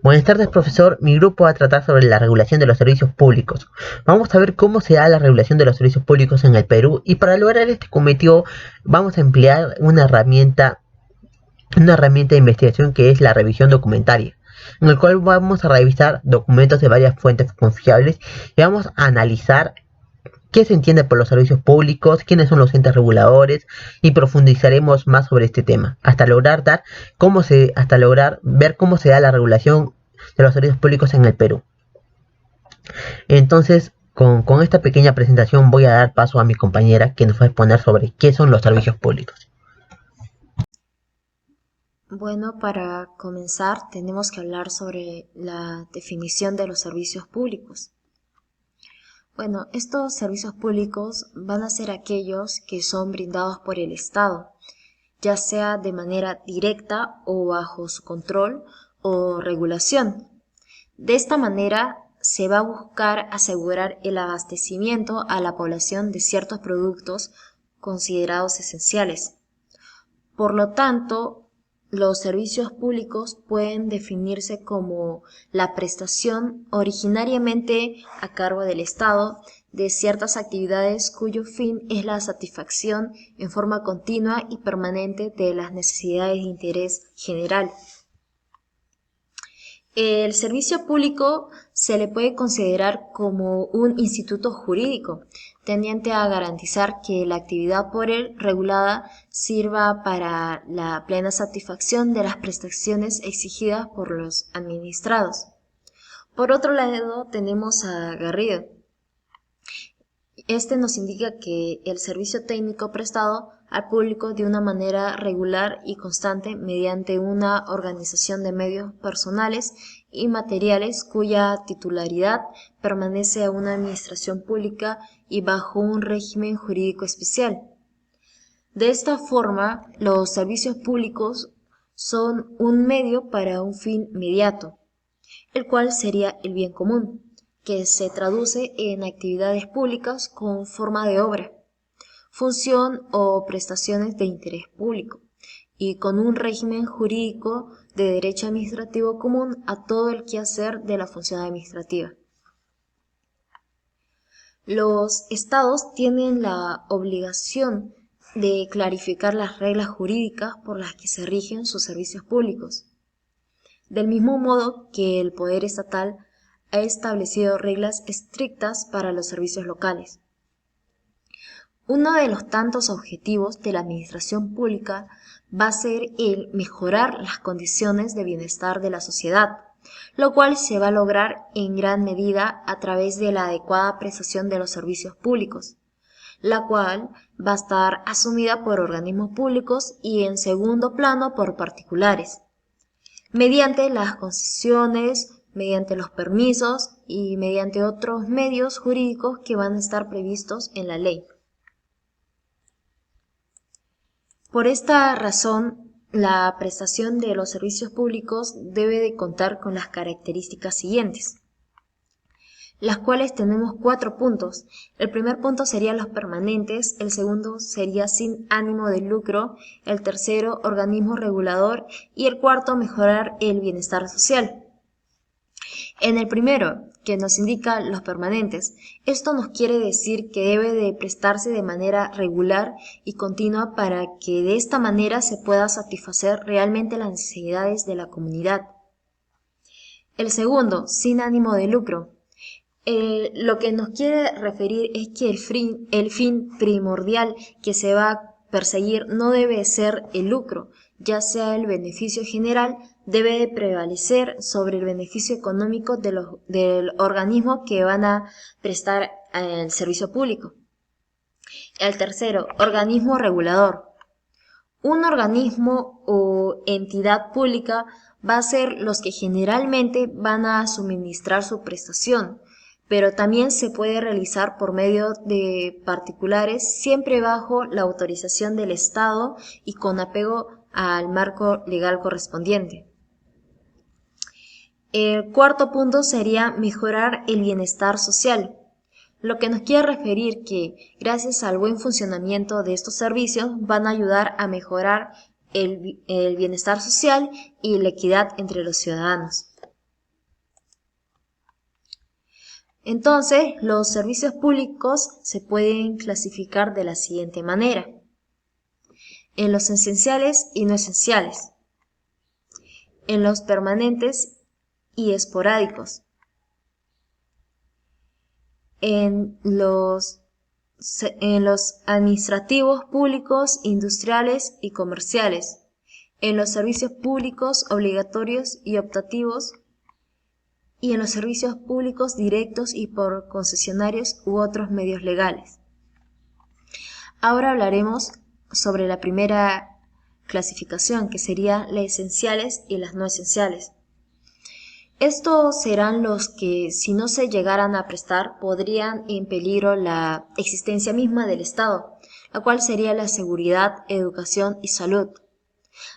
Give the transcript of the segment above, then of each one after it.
Buenas tardes, profesor. Mi grupo va a tratar sobre la regulación de los servicios públicos. Vamos a ver cómo se da la regulación de los servicios públicos en el Perú y para lograr este cometido vamos a emplear una herramienta de investigación que es la revisión documentaria, en el cual vamos a revisar documentos de varias fuentes confiables y vamos a analizar qué se entiende por los servicios públicos, quiénes son los entes reguladores y profundizaremos más sobre este tema hasta lograr ver cómo se da la regulación de los servicios públicos en el Perú. Entonces, con esta pequeña presentación voy a dar paso a mi compañera que nos va a exponer sobre qué son los servicios públicos. Bueno, para comenzar tenemos que hablar sobre la definición de los servicios públicos. Bueno, estos servicios públicos van a ser aquellos que son brindados por el Estado, ya sea de manera directa o bajo su control o regulación. De esta manera se va a buscar asegurar el abastecimiento a la población de ciertos productos considerados esenciales. Por lo tanto, los servicios públicos pueden definirse como la prestación originariamente a cargo del Estado de ciertas actividades cuyo fin es la satisfacción en forma continua y permanente de las necesidades de interés general. El servicio público se le puede considerar como un instituto jurídico, tendiente a garantizar que la actividad por él regulada sirva para la plena satisfacción de las prestaciones exigidas por los administrados. Por otro lado, tenemos a Garrido. Este nos indica que el servicio técnico prestado al público de una manera regular y constante mediante una organización de medios personales y materiales cuya titularidad permanece a una administración pública y bajo un régimen jurídico especial. De esta forma, los servicios públicos son un medio para un fin inmediato, el cual sería el bien común, que se traduce en actividades públicas con forma de obra, función o prestaciones de interés público, y con un régimen jurídico de derecho administrativo común a todo el quehacer de la función administrativa. Los estados tienen la obligación de clarificar las reglas jurídicas por las que se rigen sus servicios públicos, del mismo modo que el poder estatal ha establecido reglas estrictas para los servicios locales. Uno de los tantos objetivos de la administración pública va a ser el mejorar las condiciones de bienestar de la sociedad, lo cual se va a lograr en gran medida a través de la adecuada prestación de los servicios públicos, la cual va a estar asumida por organismos públicos y en segundo plano por particulares, mediante las concesiones, mediante los permisos y mediante otros medios jurídicos que van a estar previstos en la ley. Por esta razón, la prestación de los servicios públicos debe de contar con las características siguientes, las cuales tenemos 4 puntos. El primer punto sería los permanentes, el segundo sería sin ánimo de lucro, el tercero organismo regulador y el cuarto mejorar el bienestar social. En el primero, que nos indica los permanentes, esto nos quiere decir que debe de prestarse de manera regular y continua para que de esta manera se pueda satisfacer realmente las necesidades de la comunidad. El segundo, sin ánimo de lucro. Lo que nos quiere referir es que el fin primordial que se va a perseguir no debe ser el lucro, ya sea el beneficio general, debe de prevalecer sobre el beneficio económico del organismo que van a prestar el servicio público. El tercero, organismo regulador. Un organismo o entidad pública va a ser los que generalmente van a suministrar su prestación, pero también se puede realizar por medio de particulares siempre bajo la autorización del Estado y con apego al marco legal correspondiente. El cuarto punto sería mejorar el bienestar social, lo que nos quiere referir que gracias al buen funcionamiento de estos servicios van a ayudar a mejorar el bienestar social y la equidad entre los ciudadanos. Entonces, los servicios públicos se pueden clasificar de la siguiente manera: en los esenciales y no esenciales, en los permanentes y esporádicos, en los administrativos públicos, industriales y comerciales, en los servicios públicos obligatorios y optativos, y en los servicios públicos directos y por concesionarios u otros medios legales. Ahora hablaremos sobre la primera clasificación, que sería las esenciales y las no esenciales. Estos serán los que, si no se llegaran a prestar, podrían en peligro la existencia misma del Estado, la cual sería la seguridad, educación y salud.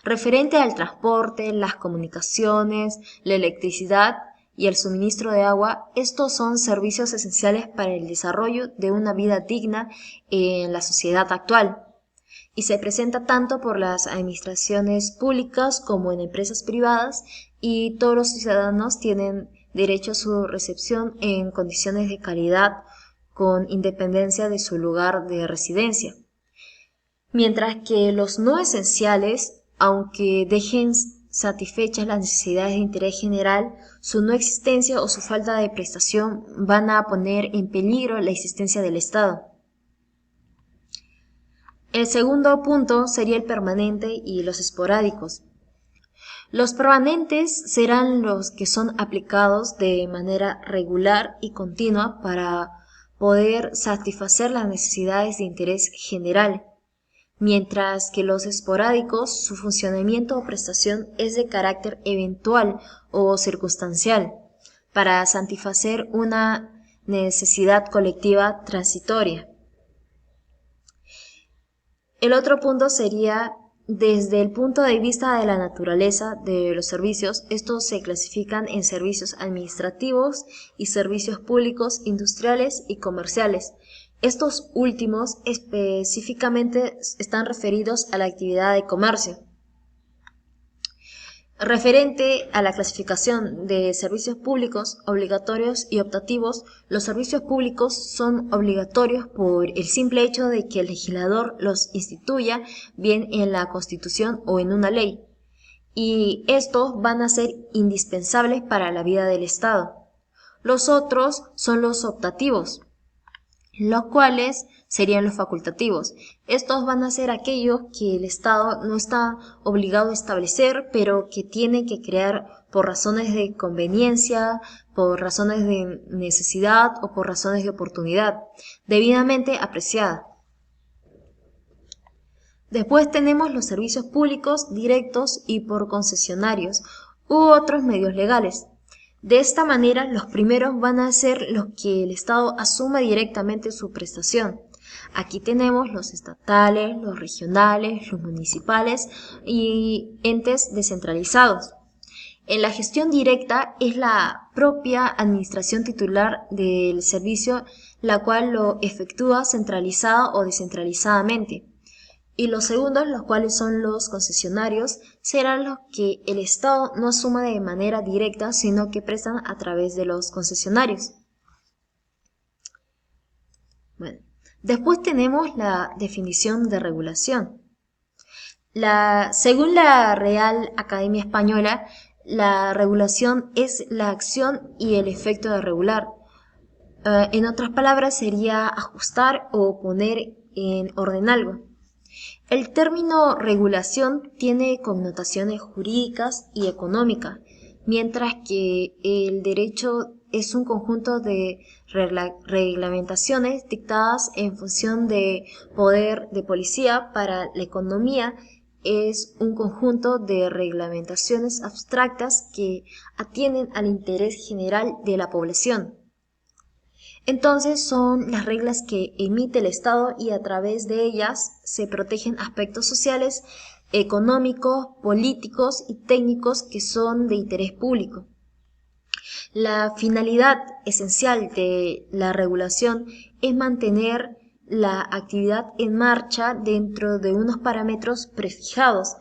Referente al transporte, las comunicaciones, la electricidad y el suministro de agua, estos son servicios esenciales para el desarrollo de una vida digna en la sociedad actual, y se presenta tanto por las administraciones públicas como en empresas privadas, y todos los ciudadanos tienen derecho a su recepción en condiciones de calidad con independencia de su lugar de residencia. Mientras que los no esenciales, aunque dejen satisfechas las necesidades de interés general, su no existencia o su falta de prestación van a poner en peligro la existencia del Estado. El segundo punto sería el permanente y los esporádicos. Los permanentes serán los que son aplicados de manera regular y continua para poder satisfacer las necesidades de interés general, mientras que los esporádicos, su funcionamiento o prestación es de carácter eventual o circunstancial, para satisfacer una necesidad colectiva transitoria. El otro punto sería, desde el punto de vista de la naturaleza de los servicios, estos se clasifican en servicios administrativos y servicios públicos, industriales y comerciales. Estos últimos específicamente están referidos a la actividad de comercio. Referente a la clasificación de servicios públicos obligatorios y optativos, los servicios públicos son obligatorios por el simple hecho de que el legislador los instituya, bien en la Constitución o en una ley, y estos van a ser indispensables para la vida del Estado. Los otros son los optativos, los cuales serían los facultativos. Estos van a ser aquellos que el Estado no está obligado a establecer, pero que tiene que crear por razones de conveniencia, por razones de necesidad o por razones de oportunidad, debidamente apreciada. Después tenemos los servicios públicos directos y por concesionarios u otros medios legales. De esta manera, los primeros van a ser los que el Estado asuma directamente su prestación. Aquí tenemos los estatales, los regionales, los municipales y entes descentralizados. En la gestión directa es la propia administración titular del servicio la cual lo efectúa centralizada o descentralizadamente. Y los segundos, los cuales son los concesionarios, serán los que el Estado no asuma de manera directa, sino que prestan a través de los concesionarios. Bueno, después tenemos la definición de regulación. Según la Real Academia Española, la regulación es la acción y el efecto de regular. En otras palabras, sería ajustar o poner en orden algo. El término regulación tiene connotaciones jurídicas y económicas, mientras que el derecho es un conjunto de reglamentaciones dictadas en función de poder de policía. Para la economía es un conjunto de reglamentaciones abstractas que atienden al interés general de la población. Entonces son las reglas que emite el Estado y a través de ellas se protegen aspectos sociales, económicos, políticos y técnicos que son de interés público. La finalidad esencial de la regulación es mantener la actividad en marcha dentro de unos parámetros prefijados.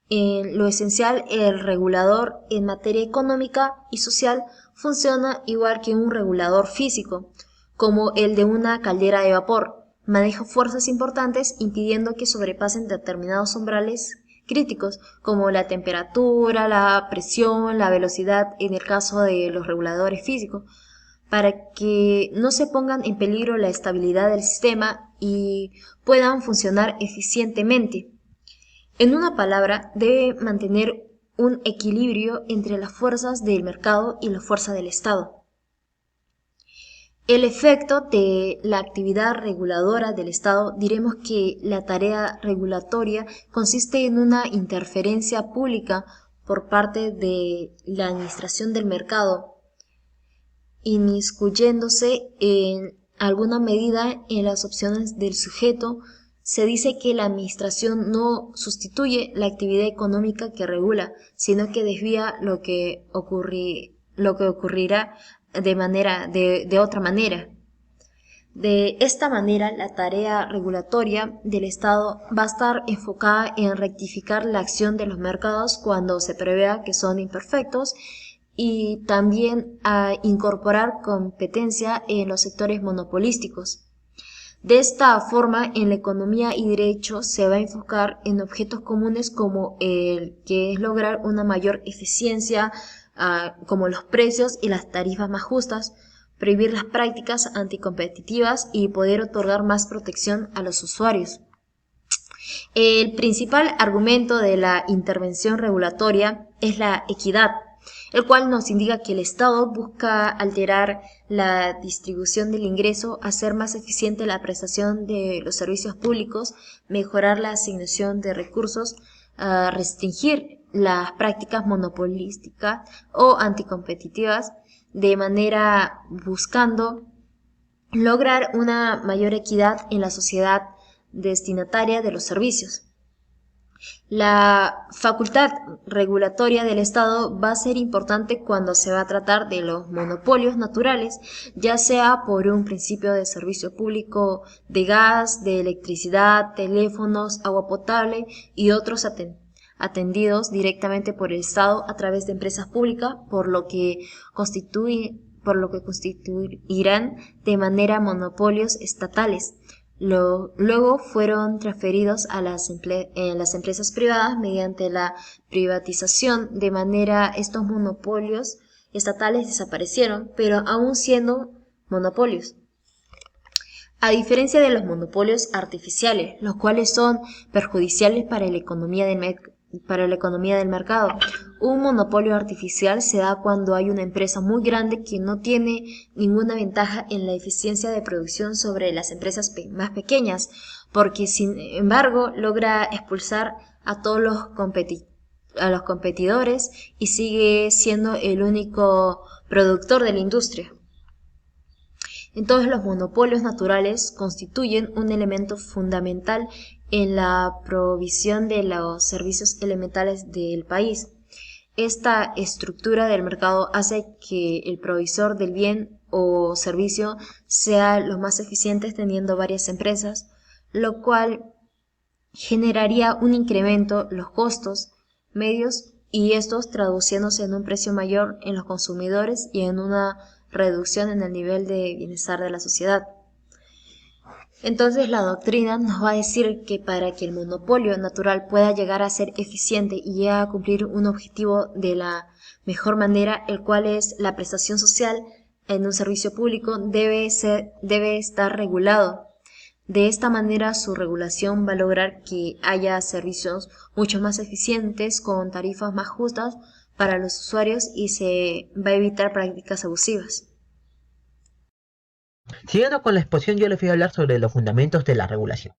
En lo esencial, el regulador en materia económica y social funciona igual que un regulador físico, como el de una caldera de vapor. Maneja fuerzas importantes impidiendo que sobrepasen determinados umbrales críticos, como la temperatura, la presión, la velocidad en el caso de los reguladores físicos, para que no se pongan en peligro la estabilidad del sistema y puedan funcionar eficientemente. En una palabra, debe mantener un equilibrio entre las fuerzas del mercado y la fuerza del Estado. El efecto de la actividad reguladora del Estado, diremos que la tarea regulatoria consiste en una interferencia pública por parte de la administración del mercado, inmiscuyéndose en alguna medida en las opciones del sujeto. Se dice que la administración no sustituye la actividad económica que regula, sino que desvía lo que ocurrirá de otra manera. De esta manera, la tarea regulatoria del Estado va a estar enfocada en rectificar la acción de los mercados cuando se prevea que son imperfectos y también a incorporar competencia en los sectores monopolísticos. De esta forma, en la economía y derecho se va a enfocar en objetos comunes como el que es lograr una mayor eficiencia, como los precios y las tarifas más justas, prohibir las prácticas anticompetitivas y poder otorgar más protección a los usuarios. El principal argumento de la intervención regulatoria es la equidad, el cual nos indica que el Estado busca alterar la distribución del ingreso, hacer más eficiente la prestación de los servicios públicos, mejorar la asignación de recursos, restringir las prácticas monopolísticas o anticompetitivas, de manera buscando lograr una mayor equidad en la sociedad destinataria de los servicios. La facultad regulatoria del Estado va a ser importante cuando se va a tratar de los monopolios naturales, ya sea por un principio de servicio público de gas, de electricidad, teléfonos, agua potable y otros atendidos directamente por el Estado a través de empresas públicas, por lo que constituirán de manera monopolios estatales. Luego fueron transferidos a las empresas privadas mediante la privatización, de manera estos monopolios estatales desaparecieron, pero aún siendo monopolios. A diferencia de los monopolios artificiales, los cuales son perjudiciales para la economía del mercado. Un monopolio artificial se da cuando hay una empresa muy grande que no tiene ninguna ventaja en la eficiencia de producción sobre las empresas más pequeñas, porque sin embargo logra expulsar a todos los competidores y sigue siendo el único productor de la industria. Entonces los monopolios naturales constituyen un elemento fundamental en la provisión de los servicios elementales del país. Esta estructura del mercado hace que el proveedor del bien o servicio sea lo más eficiente teniendo varias empresas, lo cual generaría un incremento en los costos medios y estos traduciéndose en un precio mayor en los consumidores y en una reducción en el nivel de bienestar de la sociedad. Entonces la doctrina nos va a decir que para que el monopolio natural pueda llegar a ser eficiente y llegue a cumplir un objetivo de la mejor manera, el cual es la prestación social en un servicio público, debe estar regulado. De esta manera su regulación va a lograr que haya servicios mucho más eficientes con tarifas más justas para los usuarios y se va a evitar prácticas abusivas. Siguiendo con la exposición, yo les voy a hablar sobre los fundamentos de la regulación.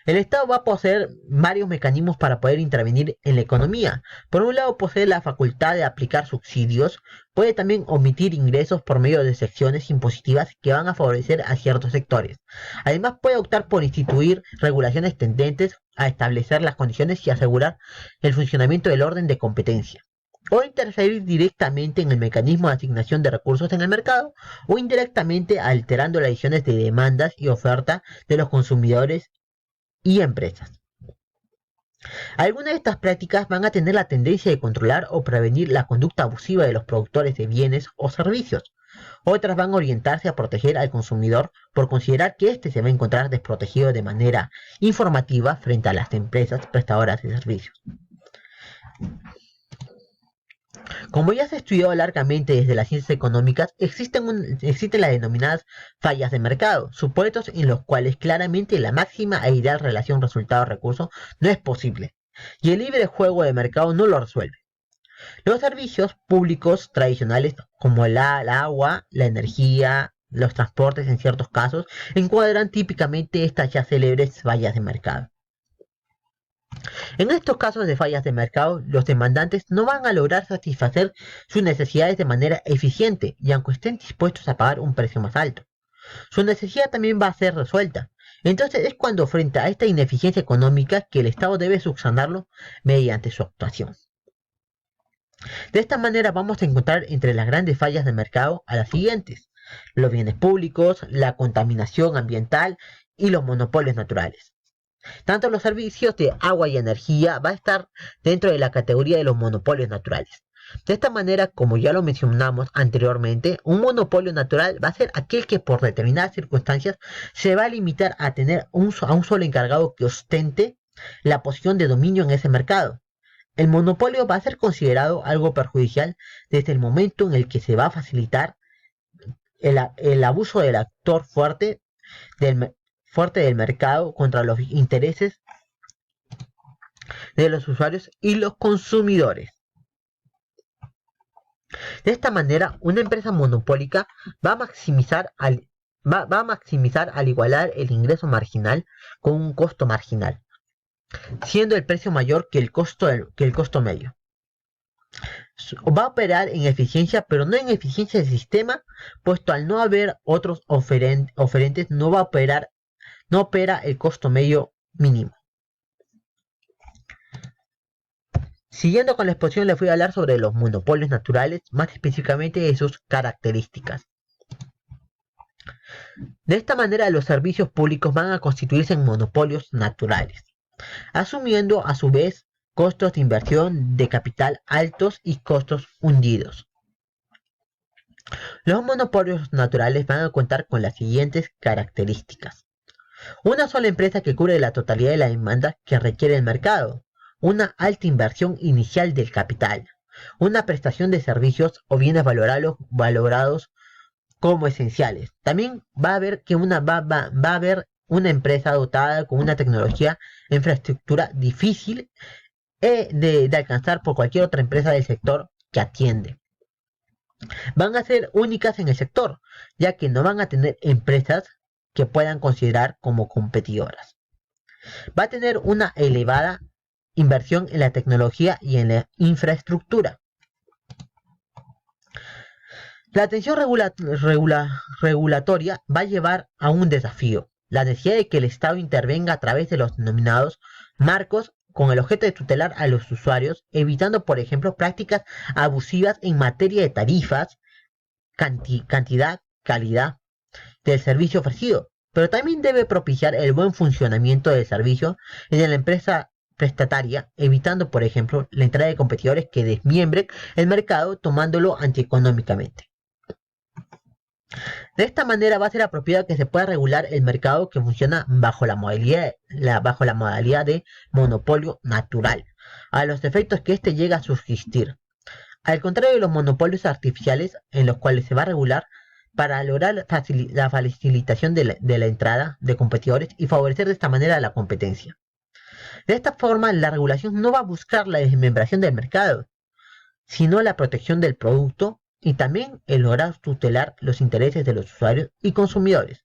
El Estado va a poseer varios mecanismos para poder intervenir en la economía. Por un lado, posee la facultad de aplicar subsidios, puede también omitir ingresos por medio de secciones impositivas que van a favorecer a ciertos sectores. Además, puede optar por instituir regulaciones tendentes a establecer las condiciones y asegurar el funcionamiento del orden de competencia, o interferir directamente en el mecanismo de asignación de recursos en el mercado, o indirectamente alterando las decisiones de demandas y oferta de los consumidores y empresas. Algunas de estas prácticas van a tener la tendencia de controlar o prevenir la conducta abusiva de los productores de bienes o servicios. Otras van a orientarse a proteger al consumidor por considerar que éste se va a encontrar desprotegido de manera informativa frente a las empresas prestadoras de servicios. Como ya se ha estudiado largamente desde las ciencias económicas, existen las denominadas fallas de mercado, supuestos en los cuales claramente la máxima e ideal relación resultado-recurso no es posible, y el libre juego de mercado no lo resuelve. Los servicios públicos tradicionales como el agua, la energía, los transportes en ciertos casos, encuadran típicamente estas ya célebres fallas de mercado. En estos casos de fallas de mercado, los demandantes no van a lograr satisfacer sus necesidades de manera eficiente y aunque estén dispuestos a pagar un precio más alto, su necesidad también va a ser resuelta. Entonces es cuando frente a esta ineficiencia económica que el Estado debe subsanarlo mediante su actuación. De esta manera vamos a encontrar entre las grandes fallas de mercado a las siguientes: los bienes públicos, la contaminación ambiental y los monopolios naturales. Tanto los servicios de agua y energía va a estar dentro de la categoría de los monopolios naturales. De esta manera, como ya lo mencionamos anteriormente, un monopolio natural va a ser aquel que por determinadas circunstancias se va a limitar a tener a un solo encargado que ostente la posición de dominio en ese mercado. El monopolio va a ser considerado algo perjudicial desde el momento en el que se va a facilitar el abuso del actor fuerte del mercado contra los intereses de los usuarios y los consumidores. De esta manera, una empresa monopólica va a maximizar al igualar el ingreso marginal con un costo marginal, siendo el precio mayor que el costo medio. Va a operar en eficiencia, pero no en eficiencia del sistema, puesto al no haber otros oferentes no opera el costo medio mínimo. Siguiendo con la exposición, les voy a hablar sobre los monopolios naturales, más específicamente de sus características. De esta manera, los servicios públicos van a constituirse en monopolios naturales, asumiendo a su vez costos de inversión de capital altos y costos hundidos. Los monopolios naturales van a contar con las siguientes características: una sola empresa que cubre la totalidad de la demanda que requiere el mercado, una alta inversión inicial del capital, una prestación de servicios o bienes valorados como esenciales. También va a haber una empresa dotada con una tecnología e infraestructura difícil de alcanzar por cualquier otra empresa del sector que atiende. Van a ser únicas en el sector, ya que no van a tener empresas que puedan considerar como competidoras. Va a tener una elevada inversión en la tecnología y en la infraestructura. La atención regulatoria va a llevar a un desafío: la necesidad de que el Estado intervenga a través de los denominados marcos con el objeto de tutelar a los usuarios, evitando, por ejemplo, prácticas abusivas en materia de tarifas, cantidad, calidad del servicio ofrecido, pero también debe propiciar el buen funcionamiento del servicio y de la empresa prestataria, evitando, por ejemplo, la entrada de competidores que desmiembren el mercado tomándolo antieconómicamente. De esta manera va a ser apropiado que se pueda regular el mercado que funciona bajo la modalidad de monopolio natural, a los efectos que éste llega a subsistir. Al contrario de los monopolios artificiales, en los cuales se va a regular para lograr la facilitación de la entrada de competidores y favorecer de esta manera la competencia. De esta forma, la regulación no va a buscar la desmembración del mercado, sino la protección del producto y también el lograr tutelar los intereses de los usuarios y consumidores,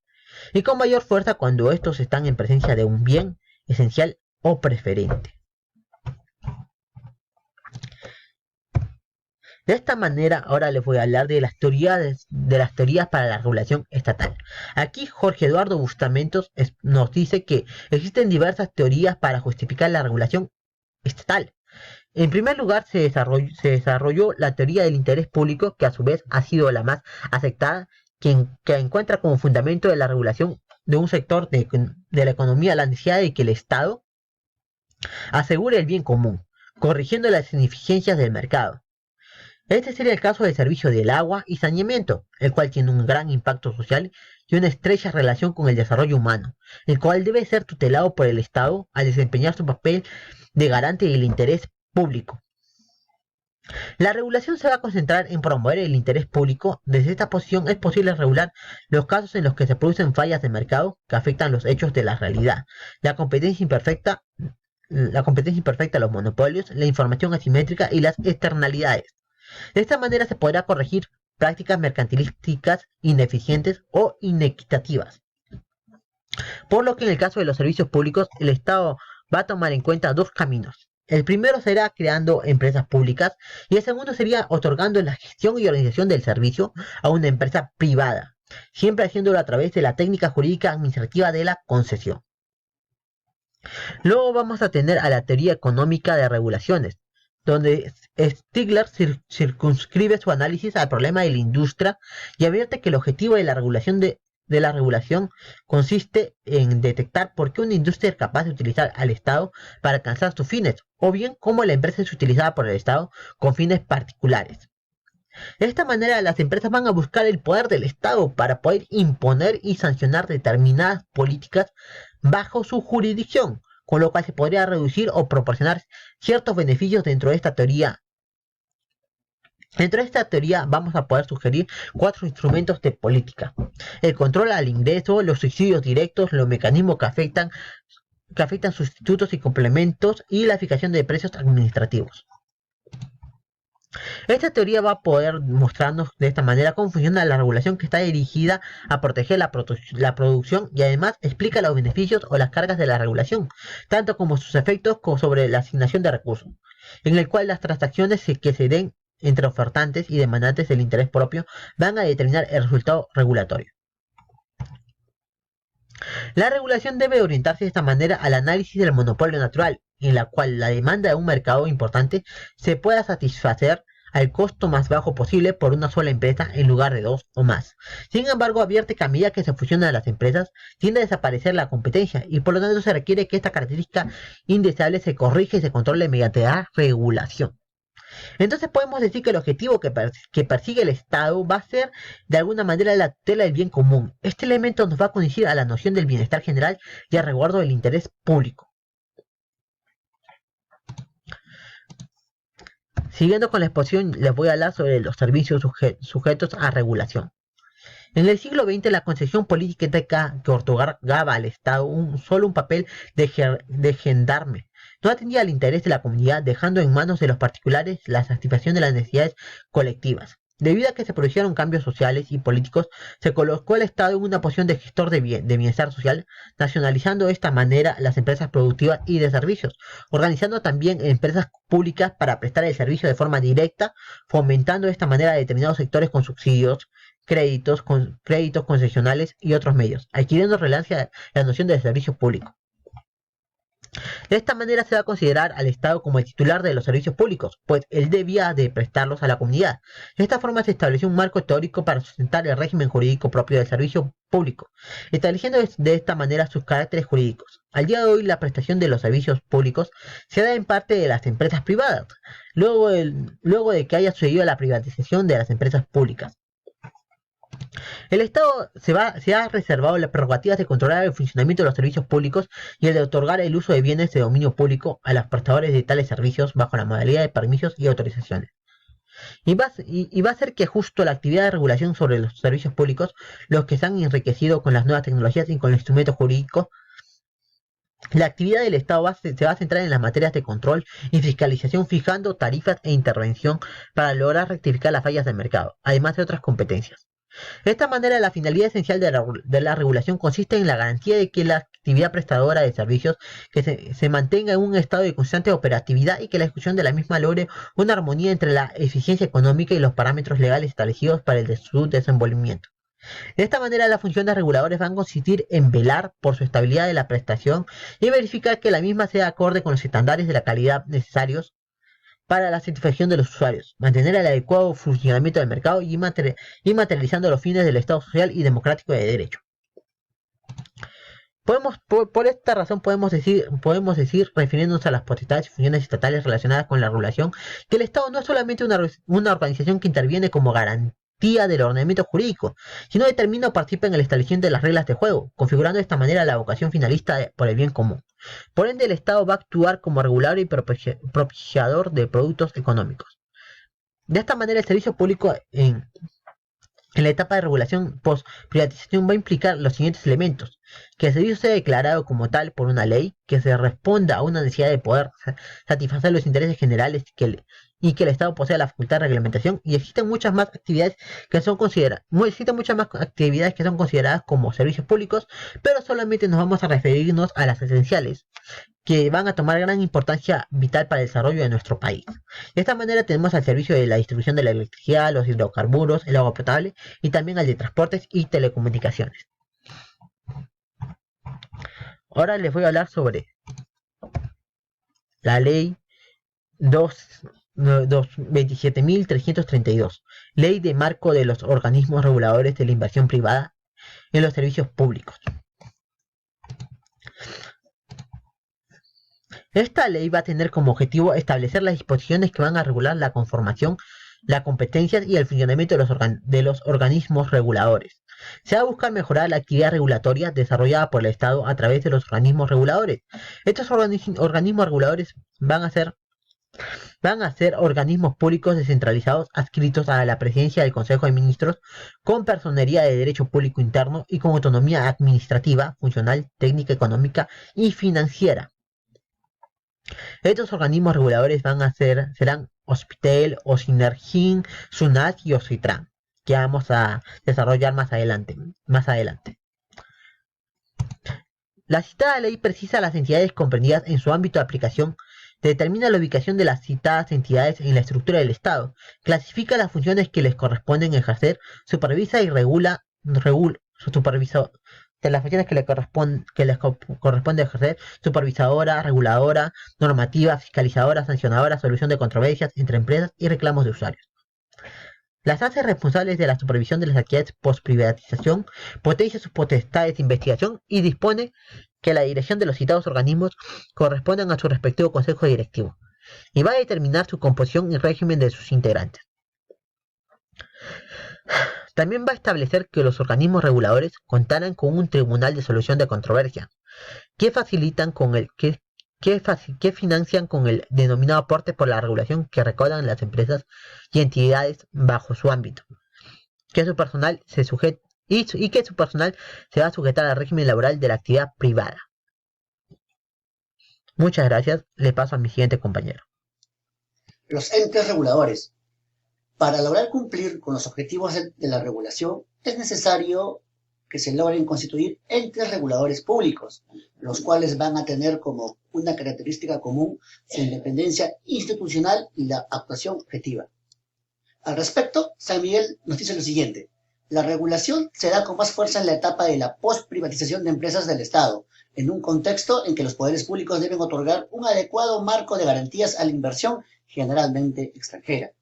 y con mayor fuerza cuando estos están en presencia de un bien esencial o preferente. De esta manera, ahora les voy a hablar de las teorías para la regulación estatal. Aquí Jorge Eduardo Bustamentos nos dice que existen diversas teorías para justificar la regulación estatal. En primer lugar, se desarrolló la teoría del interés público, que a su vez ha sido la más aceptada, que encuentra como fundamento de la regulación de un sector de la economía la necesidad de que el Estado asegure el bien común, corrigiendo las ineficiencias del mercado. Este sería el caso del servicio del agua y saneamiento, el cual tiene un gran impacto social y una estrecha relación con el desarrollo humano, el cual debe ser tutelado por el Estado al desempeñar su papel de garante del interés público. La regulación se va a concentrar en promover el interés público. Desde esta posición es posible regular los casos en los que se producen fallas de mercado que afectan los hechos de la realidad, la competencia imperfecta, los monopolios, la información asimétrica y las externalidades. De esta manera se podrá corregir prácticas mercantilísticas ineficientes o inequitativas. Por lo que en el caso de los servicios públicos, el Estado va a tomar en cuenta dos caminos. El primero será creando empresas públicas y el segundo sería otorgando la gestión y organización del servicio a una empresa privada, siempre haciéndolo a través de la técnica jurídica administrativa de la concesión. Luego vamos a tener a la teoría económica de regulaciones, donde Stigler circunscribe su análisis al problema de la industria y advierte que el objetivo de la regulación consiste en detectar por qué una industria es capaz de utilizar al Estado para alcanzar sus fines, o bien cómo la empresa es utilizada por el Estado con fines particulares. De esta manera, las empresas van a buscar el poder del Estado para poder imponer y sancionar determinadas políticas bajo su jurisdicción, con lo cual se podría reducir o proporcionar ciertos beneficios dentro de esta teoría. Dentro de esta teoría vamos a poder sugerir 4 instrumentos de política: el control al ingreso, los subsidios directos, los mecanismos que afectan sustitutos y complementos y la fijación de precios administrativos. Esta teoría va a poder mostrarnos de esta manera cómo funciona la regulación, que está dirigida a proteger la producción, y además explica los beneficios o las cargas de la regulación, tanto como sus efectos como sobre la asignación de recursos, en el cual las transacciones que se den entre ofertantes y demandantes del interés propio van a determinar el resultado regulatorio. La regulación debe orientarse de esta manera al análisis del monopolio natural, en la cual la demanda de un mercado importante se pueda satisfacer al costo más bajo posible por una sola empresa en lugar de 2 o más. Sin embargo, advierte que a medida que se fusionan las empresas, tiende a desaparecer la competencia y por lo tanto se requiere que esta característica indeseable se corrija y se controle mediante la regulación. Entonces podemos decir que el objetivo que persigue el Estado va a ser de alguna manera la tutela del bien común. Este elemento nos va a conducir a la noción del bienestar general y al resguardo del interés público. Siguiendo con la exposición, les voy a hablar sobre los servicios sujetos a regulación. En el siglo XX, la concepción política que otorgaba al Estado solo un papel de gendarme no atendía al interés de la comunidad, dejando en manos de los particulares la satisfacción de las necesidades colectivas. Debido a que se produjeron cambios sociales y políticos, se colocó al Estado en una posición de gestor de bienestar social, nacionalizando de esta manera las empresas productivas y de servicios, organizando también empresas públicas para prestar el servicio de forma directa, fomentando de esta manera determinados sectores con subsidios, créditos concesionales y otros medios, adquiriendo relevancia la noción de servicio público. De esta manera se va a considerar al Estado como el titular de los servicios públicos, pues él debía de prestarlos a la comunidad. De esta forma se estableció un marco teórico para sustentar el régimen jurídico propio del servicio público, estableciendo de esta manera sus caracteres jurídicos. Al día de hoy, la prestación de los servicios públicos se da en parte de las empresas privadas, luego de que haya sucedido la privatización de las empresas públicas. El Estado se ha reservado las prerrogativas de controlar el funcionamiento de los servicios públicos y el de otorgar el uso de bienes de dominio público a los prestadores de tales servicios bajo la modalidad de permisos y autorizaciones. Y va a ser que justo la actividad de regulación sobre los servicios públicos, los que se han enriquecido con las nuevas tecnologías y con los instrumentos jurídicos, la actividad del Estado se va a centrar en las materias de control y fiscalización, fijando tarifas e intervención para lograr rectificar las fallas del mercado, además de otras competencias. De esta manera, la finalidad esencial de la regulación consiste en la garantía de que la actividad prestadora de servicios se mantenga en un estado de constante operatividad y que la ejecución de la misma logre una armonía entre la eficiencia económica y los parámetros legales establecidos para su desenvolvimiento. De esta manera, las funciones reguladores van a consistir en velar por su estabilidad de la prestación y verificar que la misma sea acorde con los estándares de la calidad necesarios para la satisfacción de los usuarios, mantener el adecuado funcionamiento del mercado y materializando los fines del Estado social y democrático de derecho. Por esta razón podemos decir, refiriéndonos a las potestades y funciones estatales relacionadas con la regulación, que el Estado no es solamente una organización que interviene como garantía del ordenamiento jurídico, sino determina o participa en el establecimiento de las reglas de juego, configurando de esta manera la vocación finalista por el bien común. Por ende, el Estado va a actuar como regulador y propiciador de productos económicos. De esta manera, el servicio público en la etapa de regulación post-privatización va a implicar los siguientes elementos: que el servicio sea declarado como tal por una ley, que se responda a una necesidad de poder satisfacer los intereses generales y que el Estado posea la facultad de reglamentación, y existen muchas más actividades que son consideradas como servicios públicos, pero solamente nos vamos a referirnos a las esenciales, que van a tomar gran importancia vital para el desarrollo de nuestro país. De esta manera tenemos al servicio de la distribución de la electricidad, los hidrocarburos, el agua potable y también al de transportes y telecomunicaciones. Ahora les voy a hablar sobre la ley 27.332, ley de marco de los organismos reguladores de la inversión privada en los servicios públicos. Esta ley va a tener como objetivo establecer las disposiciones que van a regular la conformación, la competencia y el funcionamiento de los organismos reguladores. Se va a buscar mejorar la actividad regulatoria desarrollada por el Estado a través de los organismos reguladores. Estos organismos reguladores van a ser organismos públicos descentralizados adscritos a la presidencia del Consejo de Ministros, con personería de derecho público interno y con autonomía administrativa, funcional, técnica, económica y financiera. Estos organismos reguladores serán Hospitel, Osinergin, SUNAT y Ocitran, que vamos a desarrollar más adelante. La citada ley precisa las entidades comprendidas en su ámbito de aplicación, determina la ubicación de las citadas entidades en la estructura del Estado, clasifica las funciones que les corresponden ejercer, supervisa y regula de las funciones que les corresponde ejercer: supervisadora, reguladora, normativa, fiscalizadora, sancionadora, solución de controversias entre empresas y reclamos de usuarios. Las hace responsables de la supervisión de las actividades post-privatización, potencia sus potestades de investigación y dispone que la dirección de los citados organismos correspondan a su respectivo consejo directivo, y va a determinar su composición y régimen de sus integrantes. También va a establecer que los organismos reguladores contarán con un tribunal de solución de controversia, que financian con el denominado aporte por la regulación que recaudan las empresas y entidades bajo su ámbito, que su personal se va a sujetar al régimen laboral de la actividad privada. Muchas gracias, le paso a mi siguiente compañero. Los entes reguladores. Para lograr cumplir con los objetivos de la regulación, es necesario que se logren constituir entes reguladores públicos, los cuales van a tener como una característica común su independencia institucional y la actuación objetiva. Al respecto, San Miguel nos dice lo siguiente: la regulación se da con más fuerza en la etapa de la post-privatización de empresas del Estado, en un contexto en que los poderes públicos deben otorgar un adecuado marco de garantías a la inversión, generalmente extranjera,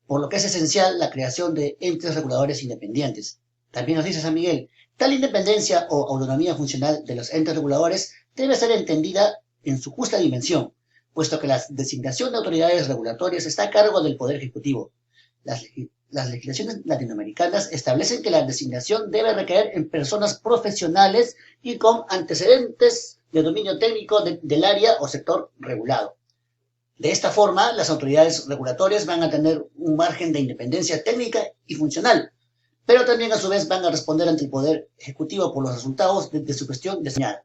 por lo que es esencial la creación de entes reguladores independientes. También nos dice San Miguel: tal independencia o autonomía funcional de los entes reguladores debe ser entendida en su justa dimensión, puesto que la designación de autoridades regulatorias está a cargo del Poder Ejecutivo. Las legislaciones latinoamericanas establecen que la designación debe recaer en personas profesionales y con antecedentes de dominio técnico del área o sector regulado. De esta forma, las autoridades regulatorias van a tener un margen de independencia técnica y funcional, pero también a su vez van a responder ante el Poder Ejecutivo por los resultados de su gestión diseñada.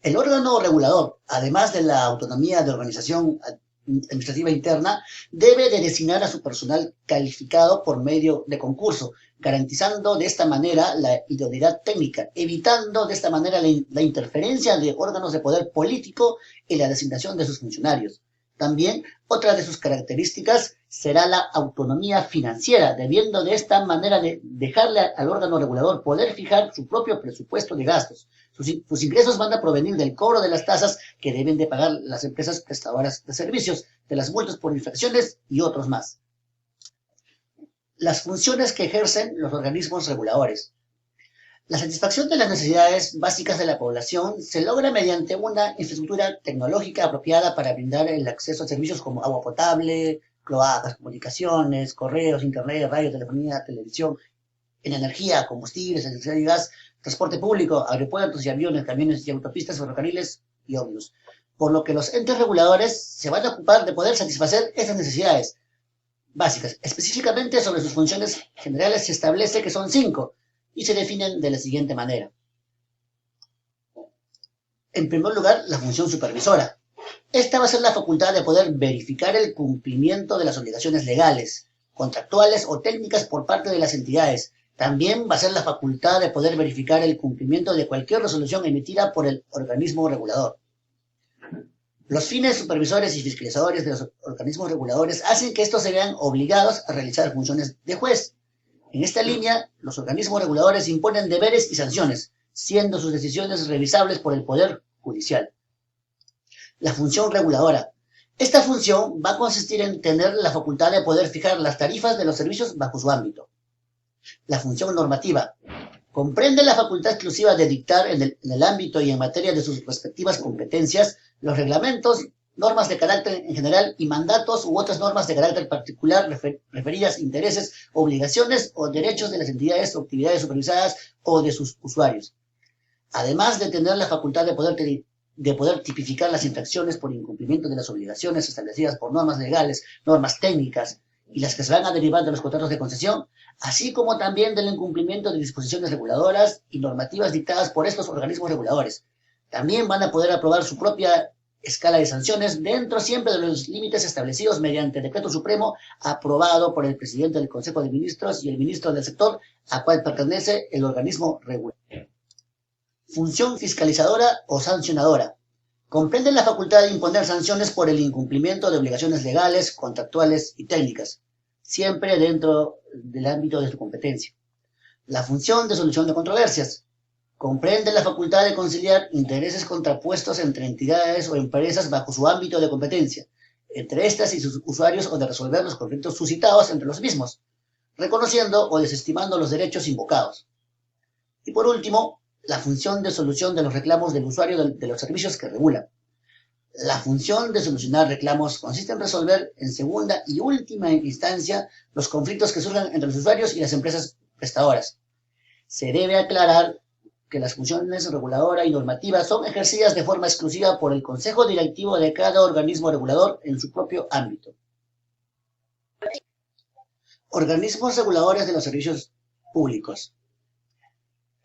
El órgano regulador, además de la autonomía de organización administrativa interna, debe de designar a su personal calificado por medio de concurso, garantizando de esta manera la idoneidad técnica, evitando de esta manera la interferencia de órganos de poder político en la designación de sus funcionarios. También, otra de sus características será la autonomía financiera, debiendo de esta manera de dejarle al órgano regulador poder fijar su propio presupuesto de gastos. Sus ingresos van a provenir del cobro de las tasas que deben de pagar las empresas prestadoras de servicios, de las multas por infracciones y otros más. Las funciones que ejercen los organismos reguladores. La satisfacción de las necesidades básicas de la población se logra mediante una infraestructura tecnológica apropiada para brindar el acceso a servicios como agua potable, cloacas, comunicaciones, correos, internet, radio, telefonía, televisión, en energía, combustibles, electricidad y gas, transporte público, aeropuertos y aviones, camiones y autopistas, ferrocarriles y ómnibus. Por lo que los entes reguladores se van a ocupar de poder satisfacer esas necesidades básicas. Específicamente sobre sus funciones generales se establece que son 5 y se definen de la siguiente manera. En primer lugar, la función supervisora. Esta va a ser la facultad de poder verificar el cumplimiento de las obligaciones legales, contractuales o técnicas por parte de las entidades. También va a ser la facultad de poder verificar el cumplimiento de cualquier resolución emitida por el organismo regulador. Los fines supervisores y fiscalizadores de los organismos reguladores hacen que estos se vean obligados a realizar funciones de juez. En esta línea, los organismos reguladores imponen deberes y sanciones, siendo sus decisiones revisables por el Poder Judicial. La función reguladora. Esta función va a consistir en tener la facultad de poder fijar las tarifas de los servicios bajo su ámbito. La función normativa. Comprende la facultad exclusiva de dictar en el ámbito y en materia de sus respectivas competencias los reglamentos, normas de carácter en general y mandatos u otras normas de carácter particular referidas a intereses, obligaciones o derechos de las entidades o actividades supervisadas o de sus usuarios. Además de tener la facultad de poder tipificar las infracciones por incumplimiento de las obligaciones establecidas por normas legales, normas técnicas y las que se van a derivar de los contratos de concesión, así como también del incumplimiento de disposiciones reguladoras y normativas dictadas por estos organismos reguladores. También van a poder aprobar su propia escala de sanciones dentro siempre de los límites establecidos mediante decreto supremo aprobado por el presidente del Consejo de Ministros y el ministro del sector a cual pertenece el organismo regulador. Función fiscalizadora o sancionadora. Comprende la facultad de imponer sanciones por el incumplimiento de obligaciones legales, contractuales y técnicas, siempre dentro del ámbito de su competencia. La función de solución de controversias. Comprende la facultad de conciliar intereses contrapuestos entre entidades o empresas bajo su ámbito de competencia, entre estas y sus usuarios o de resolver los conflictos suscitados entre los mismos, reconociendo o desestimando los derechos invocados. Y por último, la función de solución de los reclamos del usuario de los servicios que regula. La función de solucionar reclamos consiste en resolver en segunda y última instancia los conflictos que surjan entre los usuarios y las empresas prestadoras. Se debe aclarar que las funciones reguladora y normativa son ejercidas de forma exclusiva por el Consejo Directivo de cada organismo regulador en su propio ámbito. Organismos reguladores de los servicios públicos.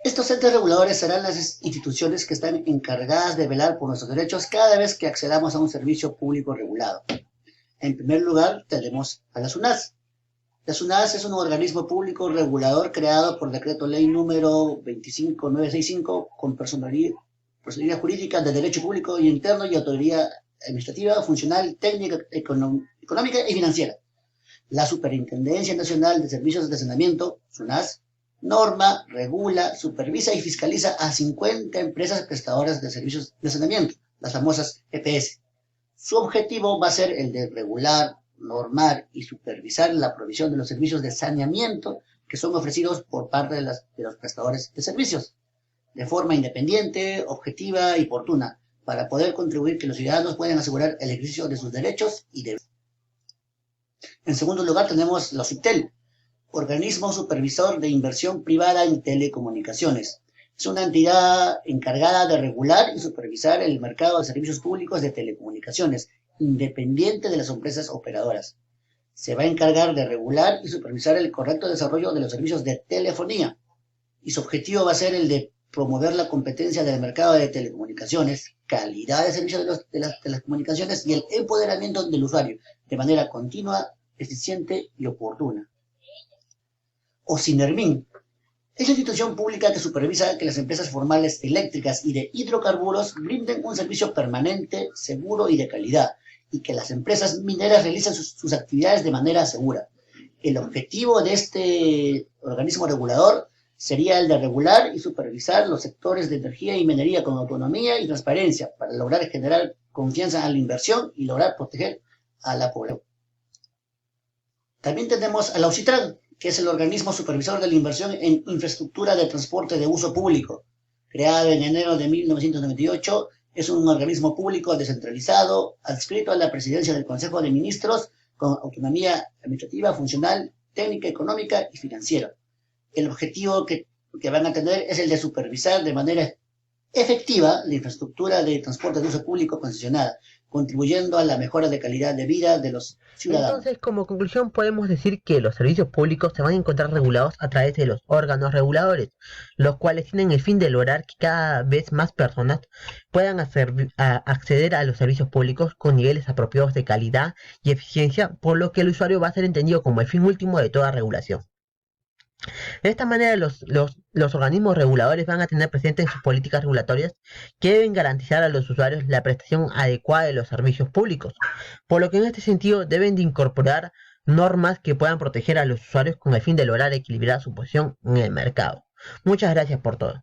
Estos entes reguladores serán las instituciones que están encargadas de velar por nuestros derechos cada vez que accedamos a un servicio público regulado. En primer lugar, tenemos a la SUNAS. La SUNAS es un organismo público regulador creado por decreto ley número 25965 con personalidad jurídica de derecho público y interno y autoridad administrativa, funcional, técnica, económica y financiera. La Superintendencia Nacional de Servicios de Saneamiento, SUNAS, norma, regula, supervisa y fiscaliza a 50 empresas prestadoras de servicios de saneamiento, las famosas EPS. Su objetivo va a ser el de regular, normar y supervisar la provisión de los servicios de saneamiento que son ofrecidos por parte de los prestadores de servicios, de forma independiente, objetiva y oportuna, para poder contribuir que los ciudadanos puedan asegurar el ejercicio de sus derechos y deberes. En segundo lugar tenemos la OSIPTEL, Organismo Supervisor de Inversión Privada en Telecomunicaciones. Es una entidad encargada de regular y supervisar el mercado de servicios públicos de telecomunicaciones, independiente de las empresas operadoras. Se va a encargar de regular y supervisar el correcto desarrollo de los servicios de telefonía, y su objetivo va a ser el de promover la competencia del mercado de telecomunicaciones, calidad de servicio de las comunicaciones y el empoderamiento del usuario, de manera continua, eficiente y oportuna. O SINERMIN. Es la institución pública que supervisa que las empresas formales eléctricas y de hidrocarburos brinden un servicio permanente, seguro y de calidad, y que las empresas mineras realicen sus actividades de manera segura. El objetivo de este organismo regulador sería el de regular y supervisar los sectores de energía y minería con autonomía y transparencia para lograr generar confianza a la inversión y lograr proteger a la población. También tenemos a la OSITRAN, que es el organismo supervisor de la inversión en infraestructura de transporte de uso público. Creado en enero de 1998, es un organismo público descentralizado, adscrito a la presidencia del Consejo de Ministros, con autonomía administrativa, funcional, técnica, económica y financiera. El objetivo que van a tener es el de supervisar de manera efectiva la infraestructura de transporte de uso público concesionada, contribuyendo a la mejora de calidad de vida de los ciudadanos. Entonces, como conclusión, podemos decir que los servicios públicos se van a encontrar regulados a través de los órganos reguladores, los cuales tienen el fin de lograr que cada vez más personas puedan acceder a los servicios públicos con niveles apropiados de calidad y eficiencia, por lo que el usuario va a ser entendido como el fin último de toda regulación. De esta manera, los organismos reguladores van a tener presente en sus políticas regulatorias que deben garantizar a los usuarios la prestación adecuada de los servicios públicos, por lo que en este sentido deben de incorporar normas que puedan proteger a los usuarios con el fin de lograr equilibrar su posición en el mercado. Muchas gracias por todo.